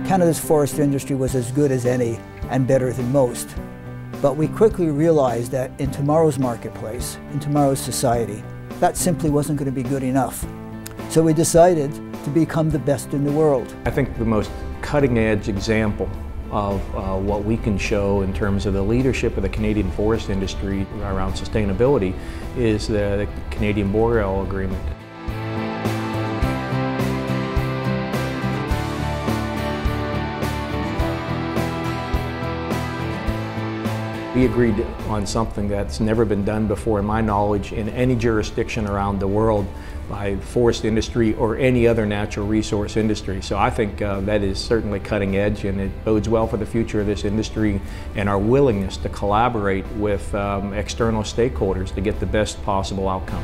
Canada's forest industry was as good as any and better than most. But we quickly realized that in tomorrow's marketplace, in tomorrow's society, that simply wasn't going to be good enough. So we decided to become the best in the world. I think the most cutting-edge example of what we can show in terms of the leadership of the Canadian forest industry around sustainability is the Canadian Boreal Agreement. We agreed on something that's never been done before, in my knowledge, in any jurisdiction around the world by forest industry or any other natural resource industry. So I think that is certainly cutting edge, and it bodes well for the future of this industry and our willingness to collaborate with external stakeholders to get the best possible outcome.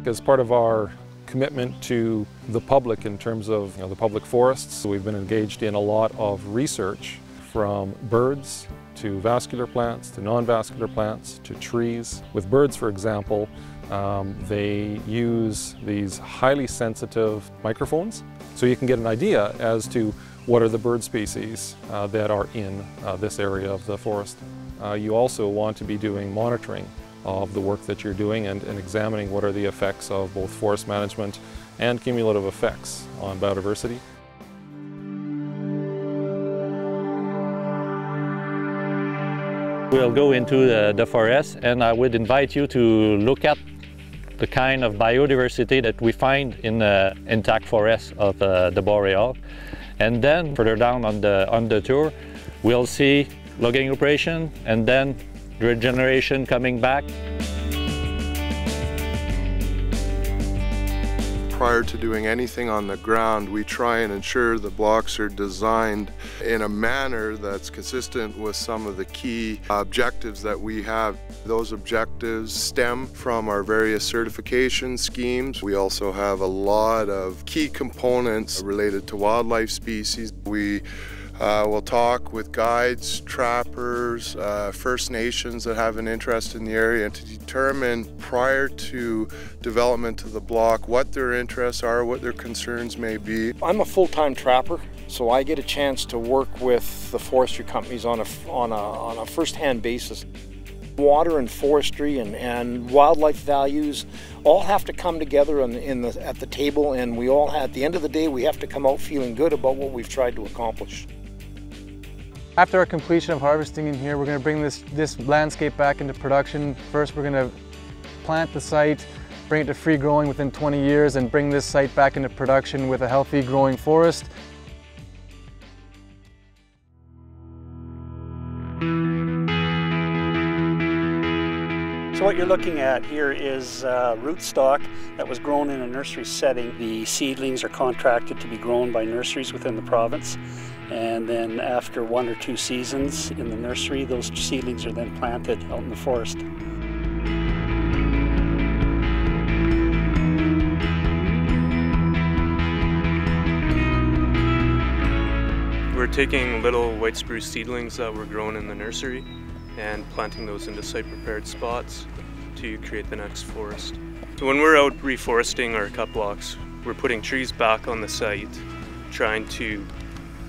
As part of our commitment to the public in terms of the public forests, we've been engaged in a lot of research, from birds to vascular plants to non-vascular plants to trees. With birds, for example, they use these highly sensitive microphones, so you can get an idea as to what are the bird species that are in this area of the forest. You also want to be doing monitoring of the work that you're doing and examining what are the effects of both forest management and cumulative effects on biodiversity. We'll go into the forest, and I would invite you to look at the kind of biodiversity that we find in the intact forest of the Boreal. And then further down on the tour, we'll see logging operation and then regeneration coming back. Prior to doing anything on the ground, we try and ensure the blocks are designed in a manner that's consistent with some of the key objectives that we have. Those objectives stem from our various certification schemes. We also have a lot of key components related to wildlife species. We'll talk with guides, trappers, First Nations that have an interest in the area to determine prior to development of the block what their interests are, what their concerns may be. I'm a full-time trapper, so I get a chance to work with the forestry companies on a first-hand basis. Water and forestry and wildlife values all have to come together at the table, and we all, at the end of the day, we have to come out feeling good about what we've tried to accomplish. After our completion of harvesting in here, we're going to bring this landscape back into production. First, we're going to plant the site, bring it to free growing within 20 years, and bring this site back into production with a healthy growing forest. So what you're looking at here is rootstock that was grown in a nursery setting. The seedlings are contracted to be grown by nurseries within the province, and then after 1 or 2 seasons in the nursery, those seedlings are then planted out in the forest. We're taking little white spruce seedlings that were grown in the nursery and planting those into site-prepared spots to create the next forest. So when we're out reforesting our cut blocks, we're putting trees back on the site, trying to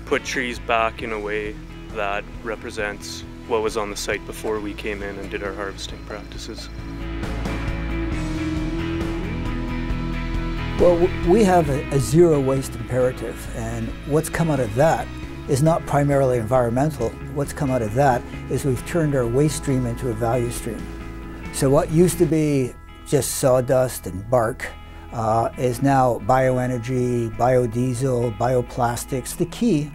put trees back in a way that represents what was on the site before we came in and did our harvesting practices. Well, we have a zero waste imperative, and what's come out of that is not primarily environmental. What's come out of that is we've turned our waste stream into a value stream. So what used to be just sawdust and bark is now bioenergy, biodiesel, bioplastics. The key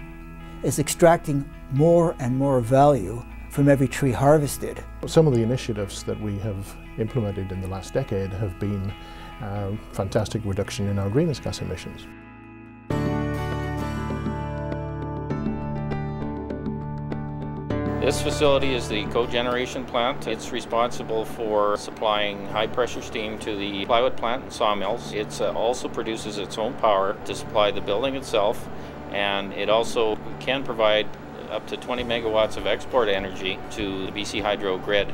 is extracting more and more value from every tree harvested. Some of the initiatives that we have implemented in the last decade have been fantastic reduction in our greenhouse gas emissions. This facility is the cogeneration plant. It's responsible for supplying high-pressure steam to the plywood plant and sawmills. It also produces its own power to supply the building itself, and it also can provide up to 20 megawatts of export energy to the BC Hydro grid.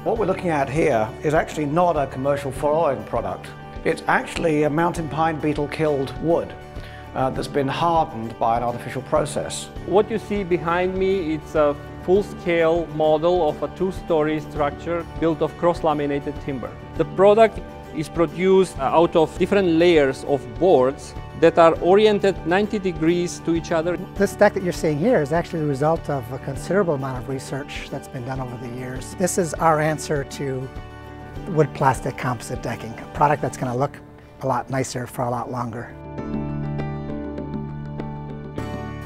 What we're looking at here is actually not a commercial forest product. It's actually a mountain pine beetle killed wood that's been hardened by an artificial process. What you see behind me, it's a full-scale model of a two-story structure built of cross-laminated timber. The product is produced out of different layers of boards that are oriented 90 degrees to each other. This deck that you're seeing here is actually the result of a considerable amount of research that's been done over the years. This is our answer to wood plastic composite decking, a product that's going to look a lot nicer for a lot longer.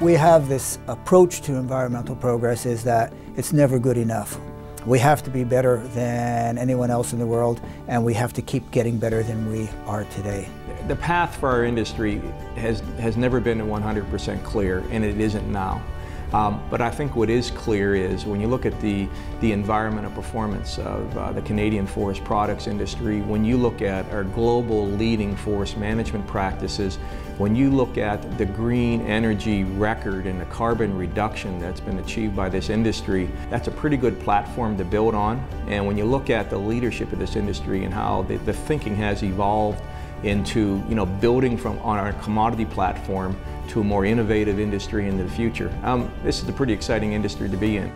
We have this approach to environmental progress is that it's never good enough. We have to be better than anyone else in the world, and we have to keep getting better than we are today. The path for our industry has never been 100% clear, and it isn't now. But I think what is clear is when you look at the environmental performance of the Canadian forest products industry, when you look at our global leading forest management practices, when you look at the green energy record and the carbon reduction that's been achieved by this industry, that's a pretty good platform to build on. And when you look at the leadership of this industry and how the thinking has evolved into building from on our commodity platform to a more innovative industry into the future, this is a pretty exciting industry to be in.